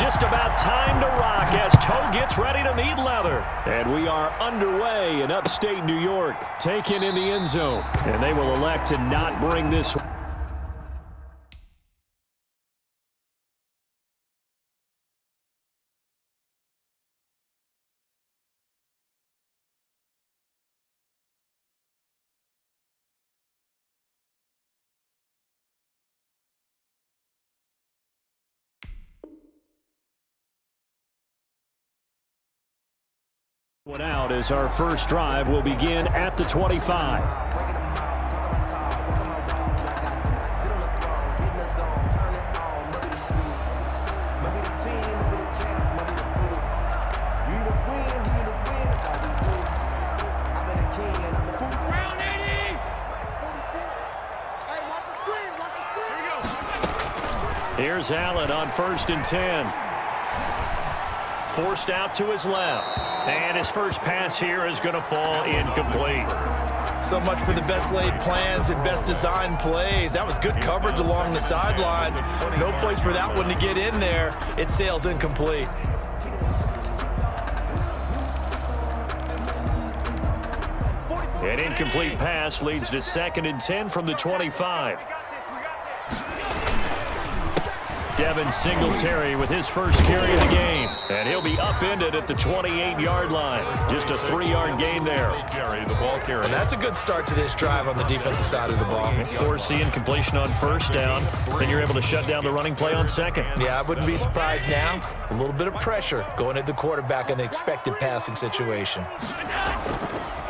just about time to rock as toe gets ready to meet leather. And we are underway in upstate New York, taken in the end zone. And they will elect to not bring this one out as our first drive will begin at the 25. Here's Allen on 1st and 10. Forced out to his left. And his first pass here is going to fall incomplete. So much for the best laid plans and best designed plays. That was good coverage along the sidelines. No place for that one to get in there. It sails incomplete. An incomplete pass leads to 2nd and 10 from the 25. Devin Singletary with his first carry of the game. And he'll be upended at the 28-yard line. Just a 3-yard gain there. And that's a good start to this drive on the defensive side of the ball. Forcing completion on 1st down. Then you're able to shut down the running play on 2nd. Yeah, I wouldn't be surprised now. A little bit of pressure going at the quarterback in an expected passing situation.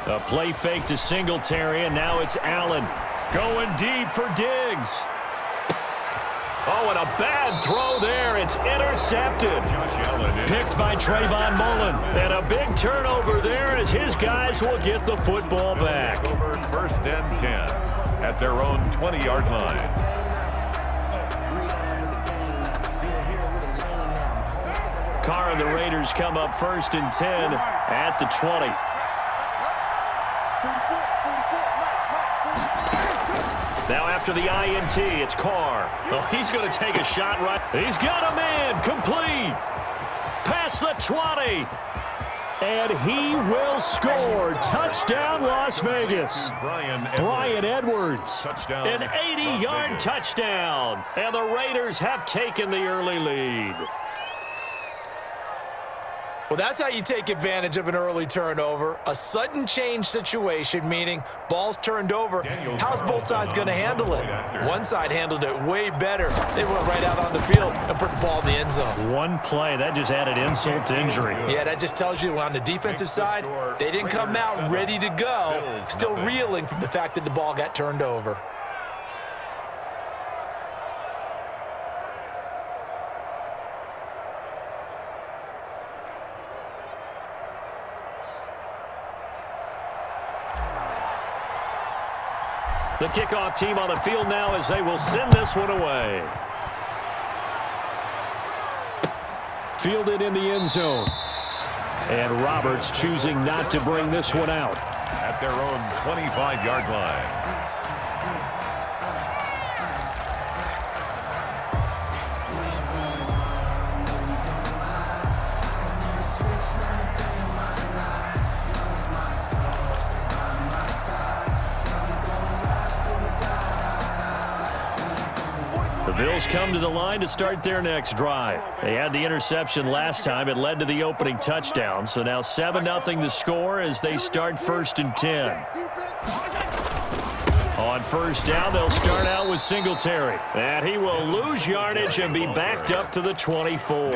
A play fake to Singletary, and now it's Allen. Going deep for Diggs. Oh, and a bad throw there. It's intercepted. Picked by Trayvon Mullen. And a big turnover there as his guys will get the football back. 1st and 10 at their own 20-yard line. Carr and the Raiders come up 1st and 10 at the 20. Now after the INT, it's Carr. Oh, he's going to take a shot right. He's got a man. Complete. Past the 20. And he will score. Touchdown, Las Vegas. Bryan Edwards. Touchdown. An 80-yard touchdown. And the Raiders have taken the early lead. Well, that's how you take advantage of an early turnover. A sudden change situation, meaning ball's turned over. How's both sides going to handle it? One side handled it way better. They went right out on the field and put the ball in the end zone. One play, that just added insult to injury. Yeah, that just tells you on the defensive side, they didn't come out ready to go, still reeling from the fact that the ball got turned over. The kickoff team on the field now as they will send this one away. Fielded in the end zone. And Roberts choosing not to bring this one out. At their own 25-yard line. Bills come to the line to start their next drive. They had the interception last time. It led to the opening touchdown. So now 7-0 the score as they start 1st and 10. On 1st down, they'll start out with Singletary. And he will lose yardage and be backed up to the 24.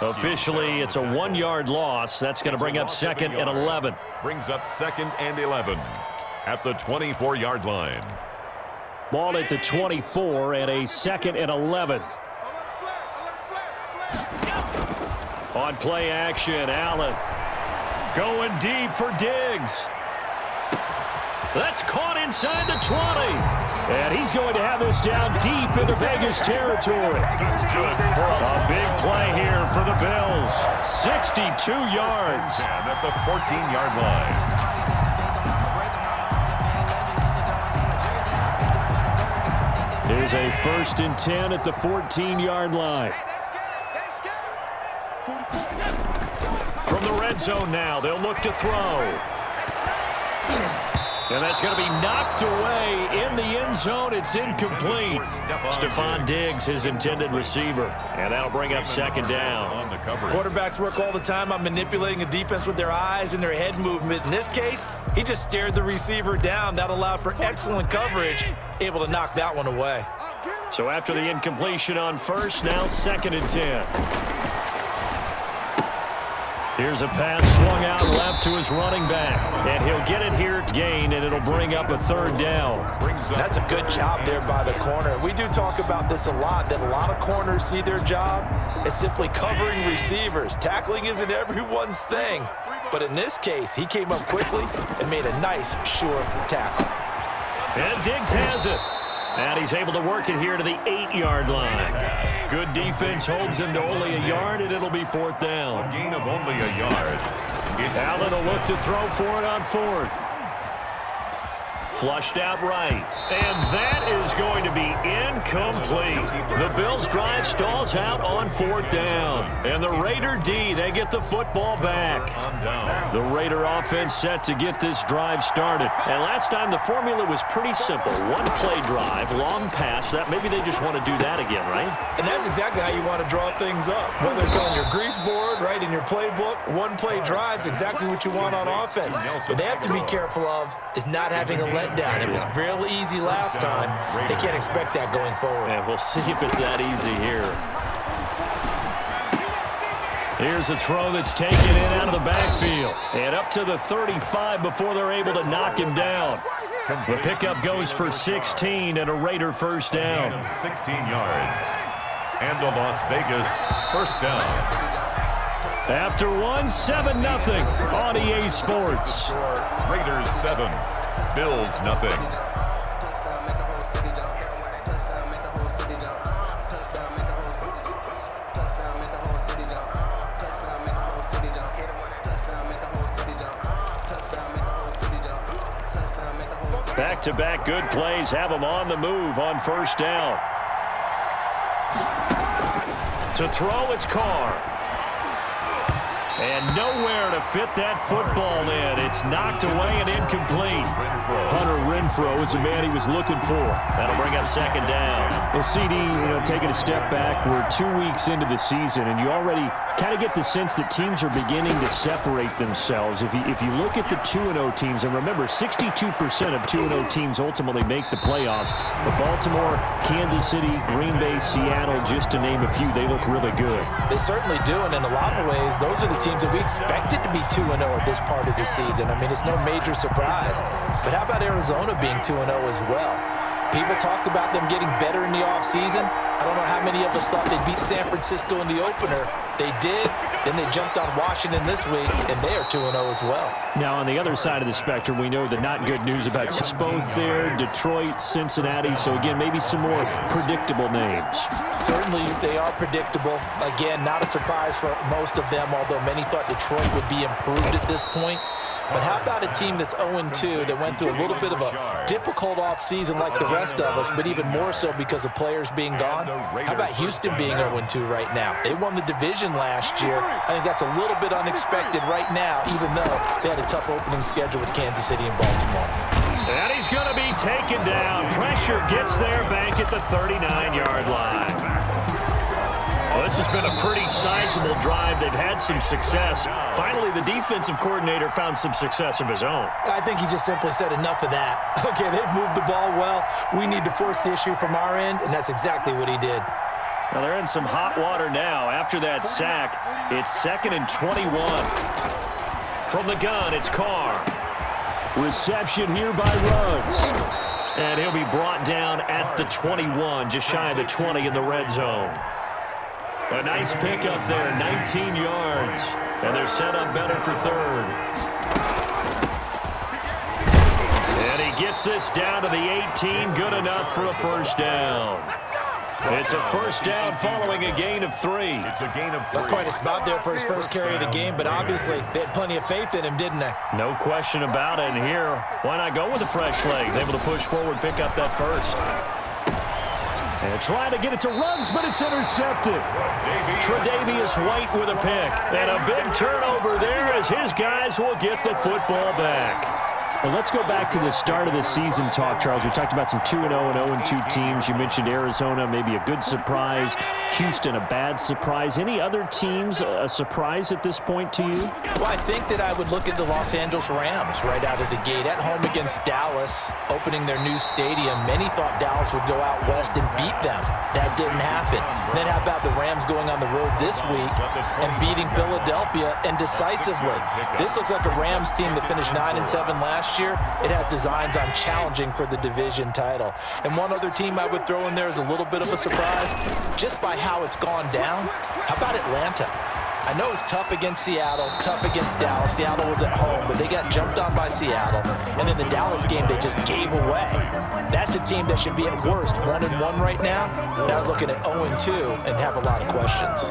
Officially, it's a 1-yard loss. That's going to bring up 2nd and 11. Brings up 2nd and 11 at the 24-yard line. Ball at the 24 and a 2nd and 11. On play action, Allen going deep for Diggs. That's caught inside the 20. And he's going to have this down deep into Vegas territory. A big play here for the Bills. 62 yards. At the 14-yard line. Here's a 1st and 10 at the 14-yard line. From the red zone now, they'll look to throw. And that's going to be knocked away in the end zone. It's incomplete. Stephon Diggs, his intended receiver. And that'll bring up second down. Quarterbacks work all the time on manipulating a defense with their eyes and their head movement. In this case, he just stared the receiver down. That allowed for excellent coverage, able to knock that one away. So after the incompletion on first, now 2nd and 10. Here's a pass swung out left to his running back. And he'll get it here to gain, and it'll bring up a 3rd down. That's a good job there by the corner. We do talk about this a lot, that a lot of corners see their job as simply covering receivers. Tackling isn't everyone's thing. But in this case, he came up quickly and made a nice, sure tackle. And Diggs has it. And he's able to work it here to the 8-yard line. Good defense holds him to only a yard, and it'll be 4th down. A gain of only a yard. Allen will look to throw for it on 4th. Flushed out right. And that is going to be incomplete. The Bills' drive stalls out on 4th down. And the Raider D, they get the football back. The Raider offense set to get this drive started. And last time the formula was pretty simple. One-play drive, long pass. That maybe they just want to do that again, right? And that's exactly how you want to draw things up. Whether it's on your grease board, right, in your playbook, one-play drive's exactly what you want on offense. What they have to be careful of is not having a letdown. It was real easy last time. They can't expect that going forward. And we'll see if it's that easy here. Here's a throw that's taken in out of the backfield. And up to the 35 before they're able to knock him down. The pickup goes for 16 and a Raider 1st down. 16 yards. And a Las Vegas 1st down. After 7-0 on EA Sports. Raiders 7, Bills nothing. Back-to-back good plays have them on the move on 1st down. To throw, it's Carr. And nowhere to fit that football in. It's knocked away and incomplete. Hunter Renfrow is the man he was looking for. That'll bring up 2nd down. Well, CD, taking a step back, we're 2 weeks into the season, and you already kind of get the sense that teams are beginning to separate themselves. If you look at the 2-0 teams, and remember, 62% of 2-0 teams ultimately make the playoffs. But Baltimore, Kansas City, Green Bay, Seattle, just to name a few, they look really good. They certainly do, and in a lot of ways, those are the teams that we expected to be 2-0 at this part of the season. I mean, it's no major surprise. But how about Arizona being 2-0 as well? People talked about them getting better in the offseason. I don't know how many of us thought they'd beat San Francisco in the opener. They did. Then they jumped on Washington this week, and they are 2-0 as well. Now, on the other side of the spectrum, we know the not good news about both there, Detroit, Cincinnati. So, again, maybe some more predictable names. Certainly, they are predictable. Again, not a surprise for most of them, although many thought Detroit would be improved at this point. But how about a team that's 0-2 that went through a little bit of a difficult offseason like the rest of us, but even more so because of players being gone? How about Houston being 0-2 right now? They won the division last year. I think that's a little bit unexpected right now, even though they had a tough opening schedule with Kansas City and Baltimore. And he's going to be taken down. Pressure gets there back at the 39-yard line. Well, this has been a pretty sizable drive. They've had some success. Finally, the defensive coordinator found some success of his own. I think he just simply said enough of that. Okay, they've moved the ball well. We need to force the issue from our end, and that's exactly what he did. Well, they're in some hot water now. After that sack, it's 2nd and 21. From the gun, it's Carr. Reception here by Ruggs. And he'll be brought down at the 21, just shy of the 20 in the red zone. A nice pickup there, 19 yards. And they're set up better for 3rd. And he gets this down to the 18, good enough for a 1st down. It's a 1st down following a gain of 3. It's a gain of 3. That's quite a spot there for his first carry of the game, but obviously they had plenty of faith in him, didn't they? No question about it. And here, why not go with the fresh legs? Able to push forward, pick up that 1st. And trying to get it to Ruggs, but it's intercepted. Tre'Davious White with a pick. And a big turnover there as his guys will get the football back. Well, let's go back to the start of the season talk, Charles. We talked about some 2-0 and 0-2 teams. You mentioned Arizona, maybe a good surprise. Houston, a bad surprise. Any other teams a surprise at this point to you? Well, I think that I would look at the Los Angeles Rams right out of the gate. At home against Dallas, opening their new stadium. Many thought Dallas would go out west and beat them. That didn't happen. Then how about the Rams going on the road this week and beating Philadelphia, and decisively? This looks like a Rams team that finished 9-7 last year. It has designs on challenging for the division title. And one other team I would throw in there is a little bit of a surprise, just by how it's gone down. How about Atlanta? I know it's tough against Seattle, tough against Dallas. Seattle was at home, but they got jumped on by Seattle. And in the Dallas game, they just gave away. That's a team that should be at worst 1-1 right now. Now looking at 0-2 and have a lot of questions.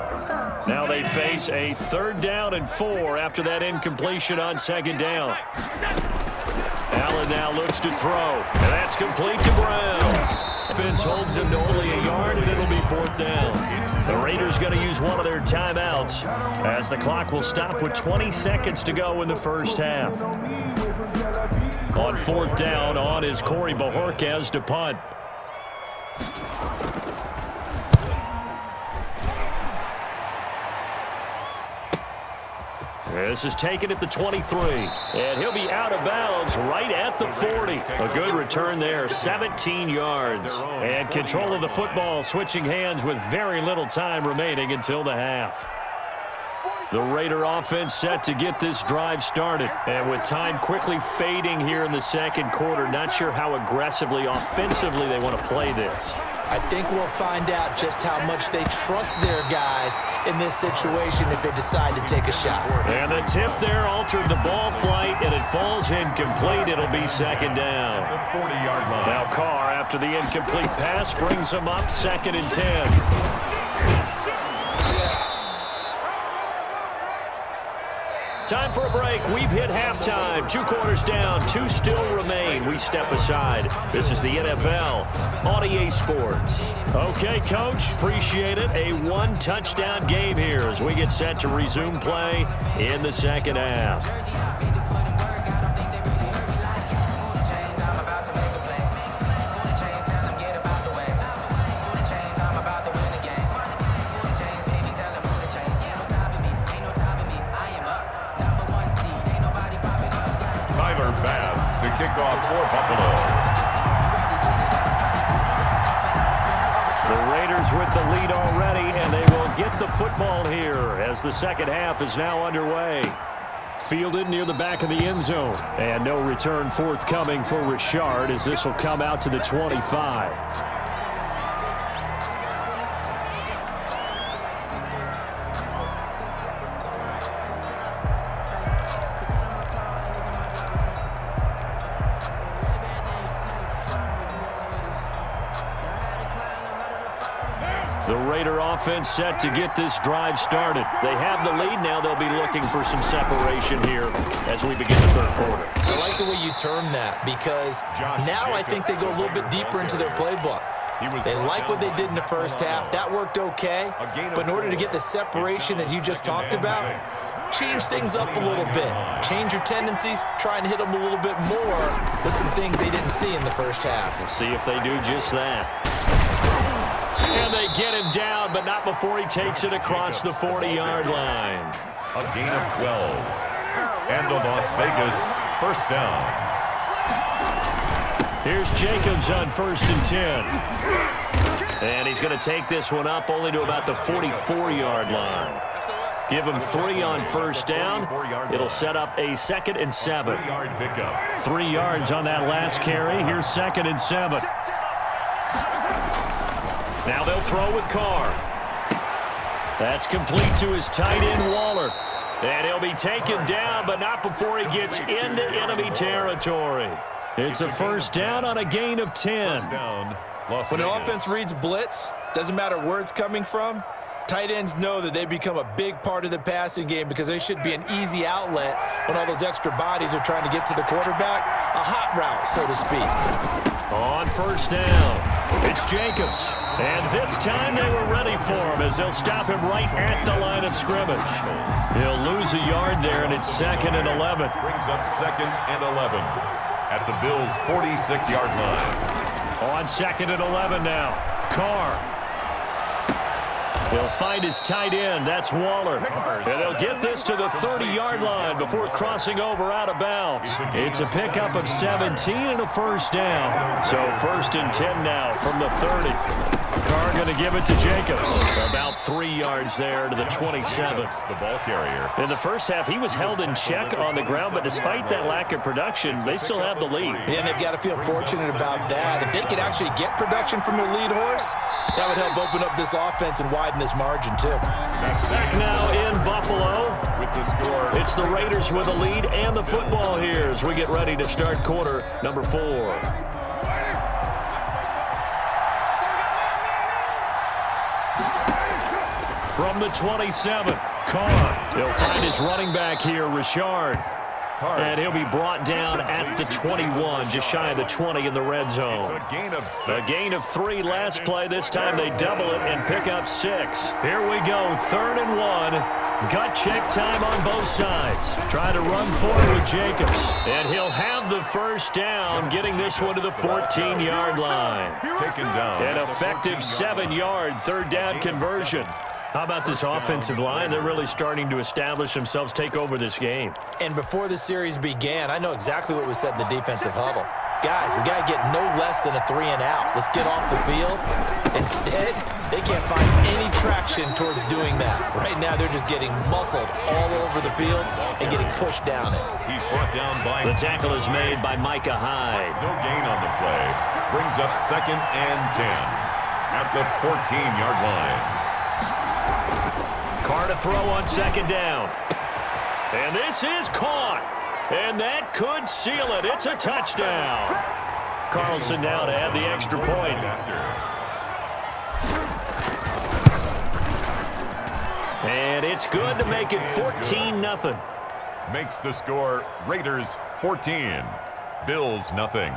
Now they face a 3rd down and 4 after that incompletion on 2nd down. Allen now looks to throw, and that's complete to Brown. Offense holds him to only a yard, and it'll be 4th down. The Raiders going to use one of their timeouts as the clock will stop with 20 seconds to go in the first half. On 4th down, on is Corey Bojorquez to punt. This is taken at the 23, and he'll be out of bounds right at the 40. A good return there, 17 yards. And control of the football switching hands with very little time remaining until the half. The Raider offense set to get this drive started. And with time quickly fading here in the 2nd quarter, not sure how aggressively, offensively they want to play this. I think we'll find out just how much they trust their guys in this situation if they decide to take a shot. And the tip there altered the ball flight, and it falls incomplete. It'll be 2nd down. The 40-yard line. Now Carr, after the incomplete pass, brings them up 2nd and 10. Time for a break. We've hit halftime. 2 quarters down. 2 still remain. We step aside. This is the NFL on EA Sports. Okay, Coach. Appreciate it. A 1-touchdown game here as we get set to resume play in the 2nd half. Kickoff for Buffalo. The Raiders with the lead already, and they will get the football here as the 2nd half is now underway. Fielded near the back of the end zone, and no return forthcoming for Richard as this will come out to the 25. The Raider offense set to get this drive started. They have the lead now. They'll be looking for some separation here as we begin the 3rd quarter. I like the way you term that because now I think they go a little bit deeper into their playbook. They like what they did in the first half. That worked okay. But in order to get the separation that you just talked about, change things up a little bit. Change your tendencies. Try and hit them a little bit more with some things they didn't see in the first half. We'll see if they do just that. And they get him down, but not before he takes it across the 40-yard line. A gain of 12. And a Las Vegas 1st down. Here's Jacobs on 1st and 10. And he's going to take this one up only to about the 44-yard line. Give him 3 on 1st down. It'll set up a 2nd and 7. 3 yards on that last carry. Here's 2nd and 7. Now they'll throw with Carr. That's complete to his tight end, Waller. And he'll be taken down, but not before he gets into enemy territory. It's a 1st down on a gain of 10. When an offense reads blitz, doesn't matter where it's coming from, tight ends know that they become a big part of the passing game because they should be an easy outlet when all those extra bodies are trying to get to the quarterback. A hot route, so to speak. On 1st down, it's It's Jacobs. And this time they were ready for him as they'll stop him right at the line of scrimmage. He'll lose a yard there, and it's 2nd and 11. Brings up 2nd and 11 at the Bills' 46-yard line. On 2nd and 11 now. Carr. He'll find his tight end. That's Waller. And they'll get this to the 30-yard line before crossing over out of bounds. It's a pickup of 17 and a first down. So 1st and 10 now from the 30. Carr going to give it to Jacobs. About 3 yards there to the 27. The ball carrier. In the first half, he was held in check on the ground, but despite that lack of production, they still have the lead. Yeah, and they've got to feel fortunate about that. If they could actually get production from their lead horse, that would help open up this offense and widen this margin, too. Back now in Buffalo. With the score. It's the Raiders with the lead and the football here as we get ready to start quarter number 4. From the 27, Carr. He'll find his running back here, Richard. And he'll be brought down at the 21, just shy of the 20 in the red zone. A gain of 3 last play. This time they double it and pick up 6. Here we go, 3rd and 1. Gut check time on both sides. Try to run forward with Jacobs. And he'll have the first down, getting this one to the 14-yard line. Taken down. An effective 7-yard 3rd down conversion. How about this offensive line? They're really starting to establish themselves, take over this game. And before the series began, I know exactly what was said in the defensive huddle. Guys, we got to get no less than a 3-and-out. Let's get off the field. Instead, they can't find any traction towards doing that. Right now, they're just getting muscled all over the field and getting pushed down it. He's brought down by... The tackle is made by Micah Hyde. No gain on the play. Brings up 2nd and 10 at the 14-yard line. Carr to throw on 2nd down. And this is caught. And that could seal it. It's a touchdown. Carlson now to add the extra point. And it's good to make it 14-0. Makes the score Raiders 14, Bills nothing.